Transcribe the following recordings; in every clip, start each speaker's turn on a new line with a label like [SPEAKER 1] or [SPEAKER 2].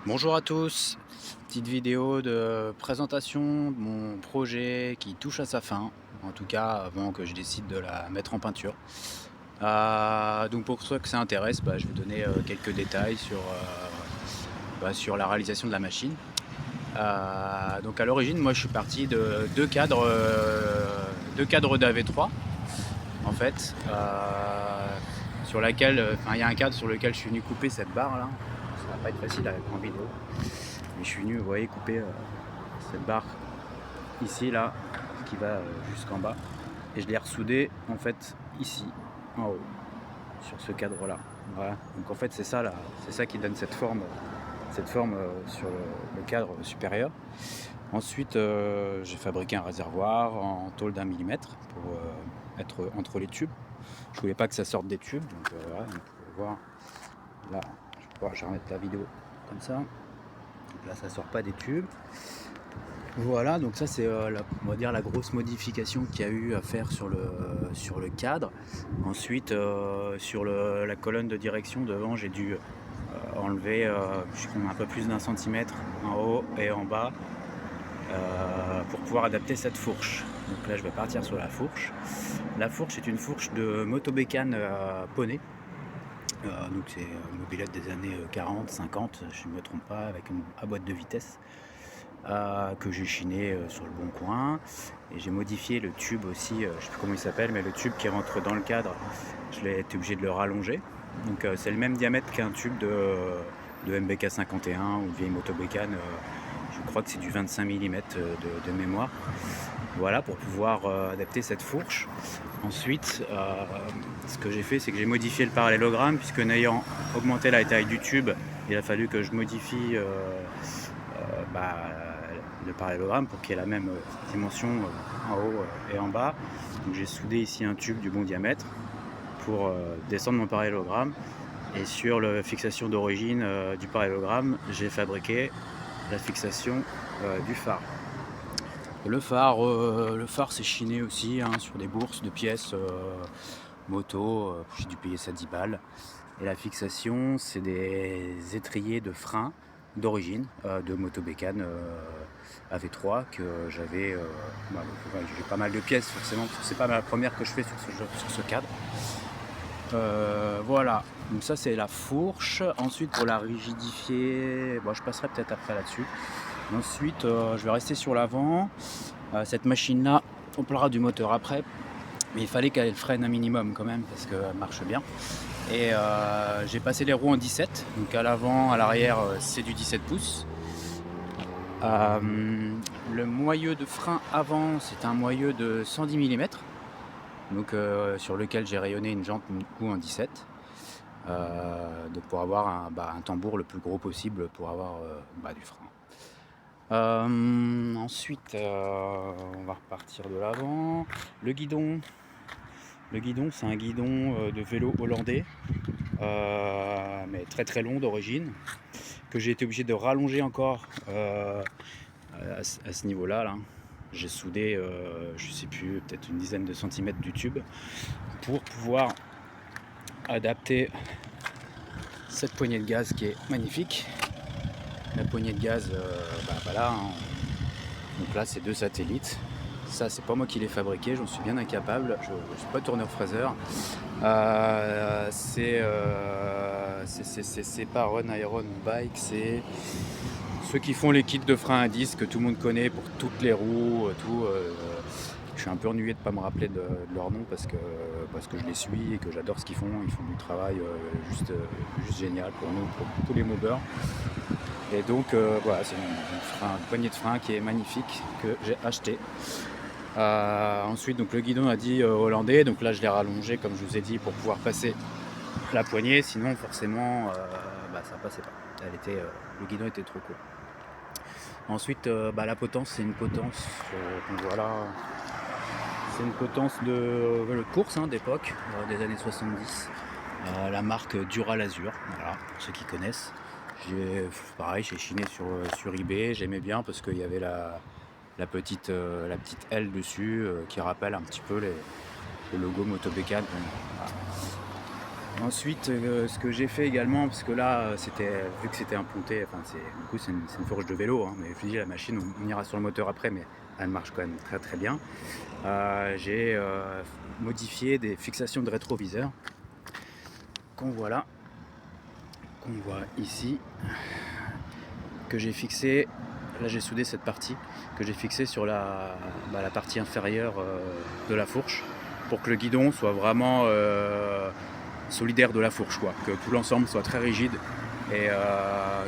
[SPEAKER 1] Bonjour à tous, petite vidéo de présentation de mon projet qui touche à sa fin, en tout cas avant que je décide de la mettre en peinture. Donc pour ceux que ça intéresse, je vais donner quelques détails sur la réalisation de la machine. Donc à l'origine, moi je suis parti de deux cadres d'AV3 en fait, sur laquelle, il y a un cadre sur lequel je suis venu couper cette barre là. Ça va pas être facile à mettre en vidéo. Mais je suis venu, vous voyez, couper cette barre ici, là, qui va jusqu'en bas. Et je l'ai ressoudé en fait ici, en haut, sur ce cadre-là. Voilà. Donc en fait c'est ça là, c'est ça qui donne cette forme sur le cadre supérieur. Ensuite j'ai fabriqué un réservoir en tôle d'1 millimètre pour être entre les tubes. Je voulais pas que ça sorte des tubes, donc voilà, vous pouvez voir là, je vais remettre la vidéo comme ça. Donc là ça sort pas des tubes. Voilà, donc ça c'est on va dire la grosse modification qu'il y a eu à faire sur le cadre. Ensuite sur la colonne de direction devant, j'ai dû enlever un peu plus d'1 centimètre en haut et en bas pour pouvoir adapter cette fourche. Donc là je vais partir sur la fourche. La fourche est une fourche de motobécane poney. Donc c'est une mobilette des années 40, 50, je ne me trompe pas, avec à boîte de vitesse. Que j'ai chiné sur le bon coin, et j'ai modifié le tube aussi, je sais plus comment il s'appelle, mais le tube qui rentre dans le cadre, je l'ai été obligé de le rallonger. Donc c'est le même diamètre qu'un tube de MBK 51 ou de vieille motobécane, je crois que c'est du 25 mm de mémoire. Voilà, pour pouvoir adapter cette fourche. Ensuite ce que j'ai fait, c'est que j'ai modifié le parallélogramme, puisque n'ayant augmenté la taille du tube, il a fallu que je modifie le parallélogramme pour qu'il y ait la même dimension en haut et en bas. Donc j'ai soudé ici un tube du bon diamètre pour descendre mon parallélogramme, et sur la fixation d'origine du parallélogramme, j'ai fabriqué la fixation du phare. Le phare c'est chiné aussi sur des bourses de pièces moto, j'ai dû payer ça 10 balles. Et la fixation, c'est des étriers de frein d'origine de motobécane AV3 que j'avais. J'ai pas mal de pièces forcément, parce que c'est pas la première que je fais sur ce cadre. Voilà, donc ça c'est la fourche. Ensuite pour la rigidifier, je passerai peut-être après là-dessus. Ensuite je vais rester sur l'avant. Cette machine là, on parlera du moteur après, mais il fallait qu'elle freine un minimum quand même parce qu'elle marche bien. Et j'ai passé les roues en 17, donc à l'avant, à l'arrière c'est du 17 pouces. Le moyeu de frein avant, c'est un moyeu de 110 mm, donc sur lequel j'ai rayonné une jante en 17, donc pour avoir un tambour le plus gros possible pour avoir du frein. Ensuite on va repartir de l'avant. Le guidon, c'est un guidon de vélo hollandais, mais très très long d'origine, que j'ai été obligé de rallonger encore à ce niveau-là. Là. J'ai soudé, je sais plus, peut-être une dizaine de centimètres du tube pour pouvoir adapter cette poignée de gaz qui est magnifique. La poignée de gaz, voilà. Donc là, c'est 2 satellites. Ça, c'est pas moi qui l'ai fabriqué, j'en suis bien incapable. Je ne suis pas tourneur-fraiseur. C'est pas Run Iron Bike, c'est ceux qui font les kits de frein à disque que tout le monde connaît pour toutes les roues, tout. Je suis un peu ennuyé de ne pas me rappeler de leur nom parce que je les suis et que j'adore ce qu'ils font. Ils font du travail juste génial pour nous, pour tous les mobbers. Et donc voilà, c'est une poignée de frein qui est magnifique, que j'ai acheté. Ensuite, donc le guidon a dit hollandais, donc là je l'ai rallongé comme je vous ai dit pour pouvoir passer la poignée, sinon forcément ça passait pas. Le guidon était trop court. Ensuite la potence, c'est une potence qu'on voit là. C'est une potence de course d'époque, des années 70. La marque Duralazur, voilà, pour ceux qui connaissent. Pareil, j'ai chiné sur eBay, j'aimais bien parce qu'il y avait la petite aile dessus qui rappelle un petit peu le logo Motobécane. Voilà. Ensuite, ce que j'ai fait également, parce que là, vu que c'était un ponté, enfin du coup c'est une fourche de vélo, hein, mais je vous dis la machine, on ira sur le moteur après, mais elle marche quand même très, très bien. J'ai, modifié des fixations de rétroviseur qu'on voit là, qu'on voit ici, que j'ai fixé. Là, j'ai soudé cette partie que j'ai fixée sur la partie inférieure, de la fourche pour que le guidon soit vraiment, solidaire de la fourche, quoi, que tout l'ensemble soit très rigide. Et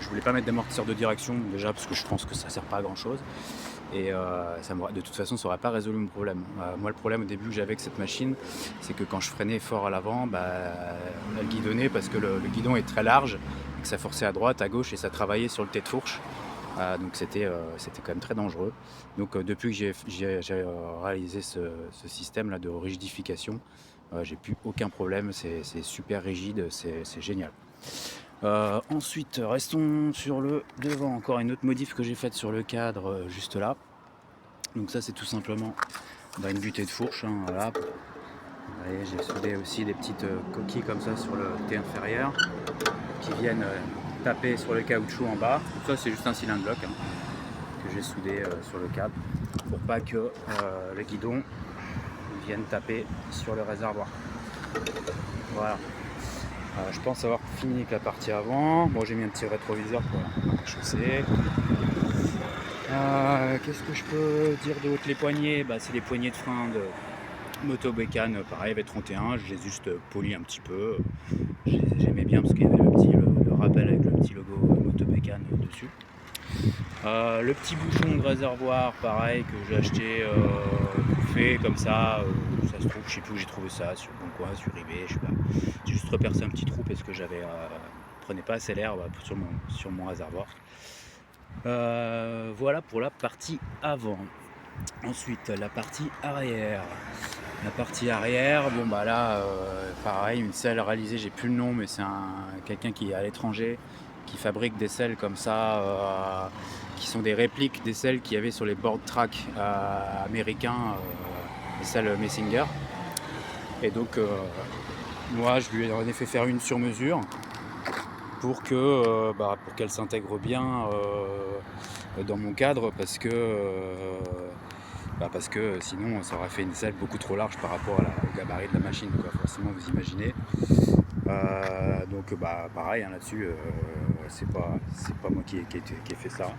[SPEAKER 1] je voulais pas mettre d'amortisseur de direction déjà parce que je pense que ça sert pas à grand chose. Et de toute façon ça aurait pas résolu mon problème. Moi le problème au début que j'avais avec cette machine, c'est que quand je freinais fort à l'avant, elle guidonnait parce que le guidon est très large et que ça forçait à droite, à gauche et ça travaillait sur le tête de fourche. Donc c'était quand même très dangereux. Donc depuis que j'ai réalisé ce système là de rigidification, j'ai plus aucun problème, c'est super rigide, c'est génial. Ensuite, restons sur le devant. Encore une autre modif que j'ai faite sur le cadre, juste là. Donc ça, c'est tout simplement une butée de fourche, hein, voilà. Vous voyez, j'ai soudé aussi des petites coquilles comme ça sur le T inférieur qui viennent taper sur le caoutchouc en bas. Ça, c'est juste un cylindre bloc, hein, que j'ai soudé sur le cadre pour pas que le guidon vienne taper sur le réservoir. Voilà. Je pense avoir fini avec la partie avant. Bon, j'ai mis un petit rétroviseur pour la chaussée. Qu'est-ce que je peux dire d'autre? Les poignées, c'est les poignées de frein de Moto Bécane, pareil, V31. Je les ai juste polis un petit peu. J'aimais bien parce qu'il y avait le rappel avec le petit logo Moto Bécane dessus. Le petit bouchon de réservoir, pareil, que j'ai acheté fait comme ça. Ça se trouve, je sais plus où j'ai trouvé ça, sur Bon Coin, sur eBay, je sais pas. J'ai juste repercé un petit trou parce que prenais pas assez l'air sur mon réservoir. Voilà pour la partie avant. Ensuite, la partie arrière. La partie arrière, pareil, une selle réalisée, j'ai plus le nom, mais c'est quelqu'un qui est à l'étranger, qui fabrique des selles comme ça, qui sont des répliques des selles qu'il y avait sur les board tracks américains, les selles Messinger. Et donc, moi, je lui ai fait faire une sur mesure pour qu'elle s'intègre bien dans mon cadre parce que sinon ça aurait fait une selle beaucoup trop large par rapport au gabarit de la machine, quoi. Forcément, vous imaginez. Donc pareil, hein, là-dessus, c'est pas moi qui ai fait ça,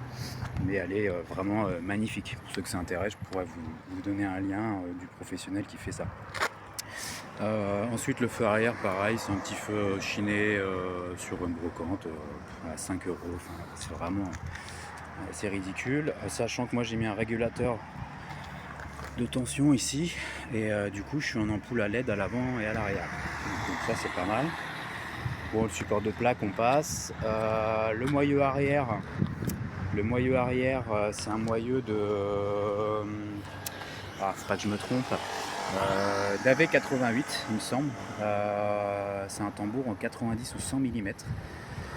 [SPEAKER 1] mais elle est vraiment magnifique. Pour ceux que ça intéresse, je pourrais vous donner un lien du professionnel qui fait ça. Ensuite, le feu arrière, pareil, c'est un petit feu chiné sur une brocante à 5 euros. Enfin, c'est vraiment c'est ridicule. Sachant que moi j'ai mis un régulateur de tension ici et du coup je suis en ampoule à LED à l'avant et à l'arrière. Donc ça c'est pas mal. Bon, le support de plaque on passe. Le moyeu arrière, c'est un moyeu de faut pas que je me trompe. d'AV88 il me semble. C'est un tambour en 90 ou 100 mm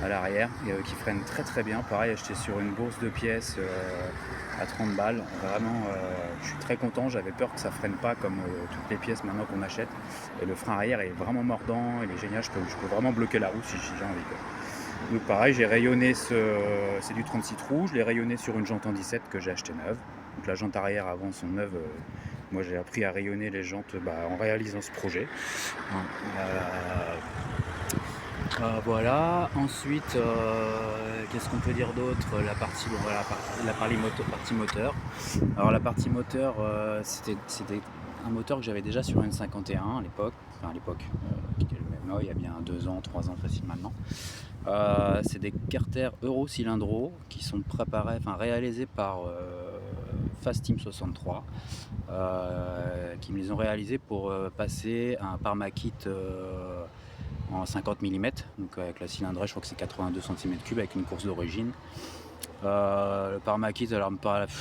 [SPEAKER 1] à l'arrière qui freine très très bien. Pareil, acheté sur une bourse de pièces à 30 balles. Vraiment, je suis très content. J'avais peur que ça freine pas comme toutes les pièces maintenant qu'on achète. Et le frein arrière est vraiment mordant, il est génial. Je peux vraiment bloquer la roue si j'ai envie, quoi. Donc pareil, j'ai rayonné c'est du 36 trous. Je l'ai rayonné sur une jante en 17 que j'ai acheté neuve. Donc la jante arrière avant sont neuves. Moi j'ai appris à rayonner les jantes en réalisant ce projet. Voilà. Ensuite, qu'est-ce qu'on peut dire d'autre? La partie moteur. Alors la partie moteur, c'était un moteur que j'avais déjà sur une 51 à l'époque. Enfin à l'époque, il y a bien 2 ans, 3 ans facile maintenant. C'est des Carter Euro Cylindro qui sont réalisés par Fast Team 63, qui me les ont réalisés pour passer un Parmakit en 50 mm, donc avec la cylindrée je crois que c'est 82 cm3 avec une course d'origine. Le Parmakit, alors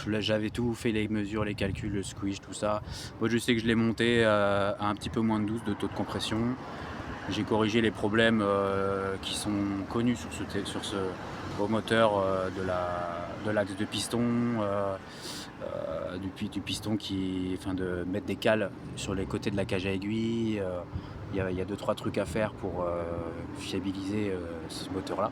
[SPEAKER 1] là, j'avais tout fait, les mesures, les calculs, le squish, tout ça. Moi je sais que je l'ai monté à un petit peu moins de 12 de taux de compression. J'ai corrigé les problèmes qui sont connus sur ce beau moteur de l'axe de piston, du piston de mettre des cales sur les côtés de la cage à aiguille. il y a 2-3 trucs à faire pour fiabiliser ce moteur-là.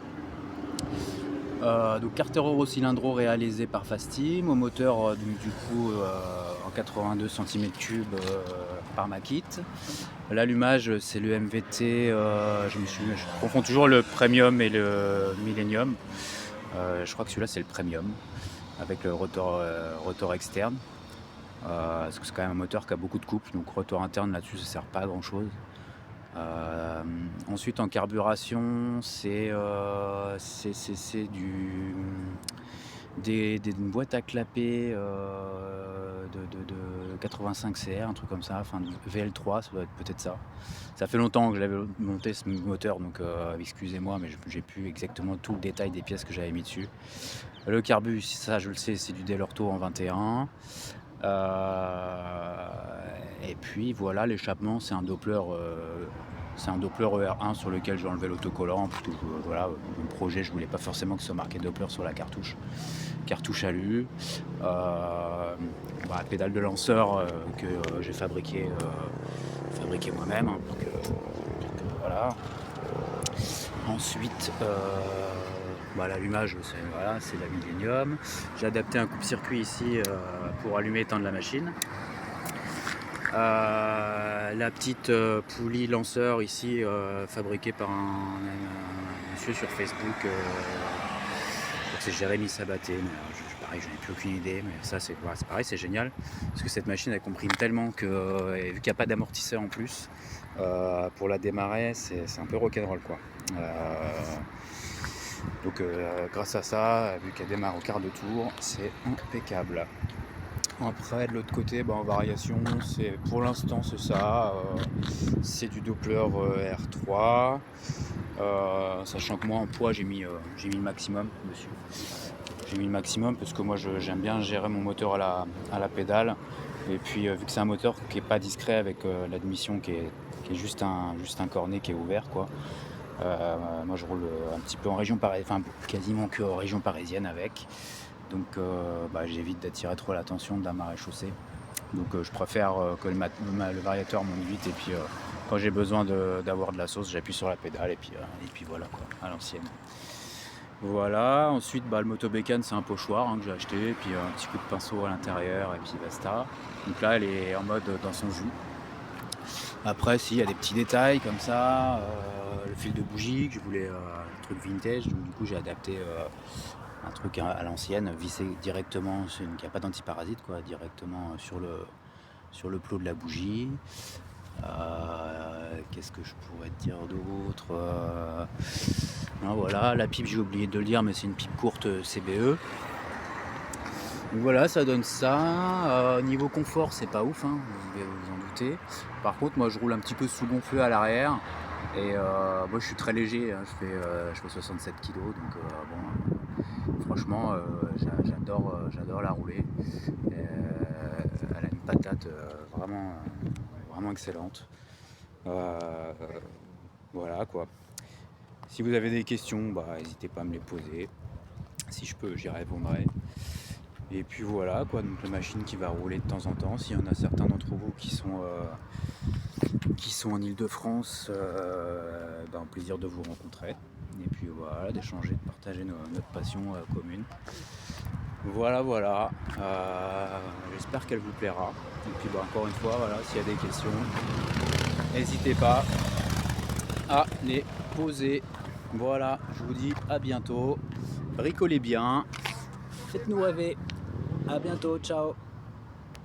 [SPEAKER 1] Donc carter Eurocylindro réalisé par Fasteam, au moteur donc, du coup en 82 cm3 par Makit. L'allumage c'est le MVT, je confonds toujours le Premium et le Millennium. Je crois que celui-là c'est le Premium avec le rotor externe. Parce que c'est quand même un moteur qui a beaucoup de couples, donc rotor interne là-dessus ça sert pas à grand chose. Ensuite en carburation c'est des boîtes à clapper de 85 CR, un truc comme ça, enfin VL3, ça doit être peut-être ça. Ça fait longtemps que j'avais monté ce moteur, donc excusez-moi, mais j'ai plus exactement tout le détail des pièces que j'avais mis dessus. Le carbu, ça je le sais, c'est du Delorto en 21. Et puis voilà, l'échappement c'est un Doppler ER1 sur lequel j'ai enlevé l'autocollant parce que voilà, mon projet je voulais pas forcément que ce soit marqué Doppler sur la cartouche alu. Pédale de lanceur que j'ai fabriqué moi-même, hein, pour que voilà. Ensuite l'allumage c'est la Millennium. J'ai adapté un coupe-circuit ici pour allumer et éteindre la machine. La petite poulie lanceur ici fabriquée par un monsieur sur Facebook, c'est Jérémy Sabaté, mais pareil je n'ai plus aucune idée, mais ça c'est pareil, c'est génial parce que cette machine elle comprime tellement que vu qu'il n'y a pas d'amortisseur en plus, pour la démarrer c'est un peu rock'n'roll quoi. Donc grâce à ça, vu qu'elle démarre au quart de tour, c'est impeccable. Après de l'autre côté, en variation, pour l'instant c'est ça, c'est du Doppler R3, sachant que moi en poids j'ai mis le maximum dessus. J'ai mis le maximum parce que moi j'aime bien gérer mon moteur à la pédale, et puis vu que c'est un moteur qui est pas discret avec l'admission qui est juste un cornet qui est ouvert quoi. Moi je roule un petit peu en région parisienne, enfin quasiment que en région parisienne avec. Donc j'évite d'attirer trop l'attention de la marée chaussée. Donc je préfère que le variateur monte vite, et puis quand j'ai besoin d'avoir de la sauce, j'appuie sur la pédale et puis voilà quoi, à l'ancienne. Voilà, ensuite le motobécane c'est un pochoir que j'ai acheté, et puis un petit coup de pinceau à l'intérieur et puis basta. Donc là elle est en mode dans son jus. Après il y a des petits détails comme ça, le fil de bougie que je voulais un truc vintage, donc du coup j'ai adapté un truc à l'ancienne, vissé directement, il n'y a pas d'antiparasite quoi, directement sur le plot de la bougie. Qu'est-ce que je pourrais te dire d'autre, voilà, la pipe j'ai oublié de le dire, mais c'est une pipe courte CBE. Donc voilà, ça donne ça. Niveau confort c'est pas ouf, vous devez vous en douter. Par contre moi je roule un petit peu sous gonfleux à l'arrière, et moi je suis très léger, je fais 67 kg, donc franchement j'adore la rouler. Elle a une patate vraiment excellente. Voilà quoi. Si vous avez des questions, n'hésitez pas à me les poser. Si je peux, j'y répondrai. Et puis voilà quoi, donc la machine qui va rouler de temps en temps. S'il y en a certains d'entre vous qui sont en Ile-de-France, un plaisir de vous rencontrer. Et puis voilà, d'échanger, de partager notre passion commune. Voilà. J'espère qu'elle vous plaira. Et puis encore une fois, voilà, s'il y a des questions, n'hésitez pas à les poser. Voilà, je vous dis à bientôt. Bricolez bien. Faites-nous rêver. À bientôt, ciao.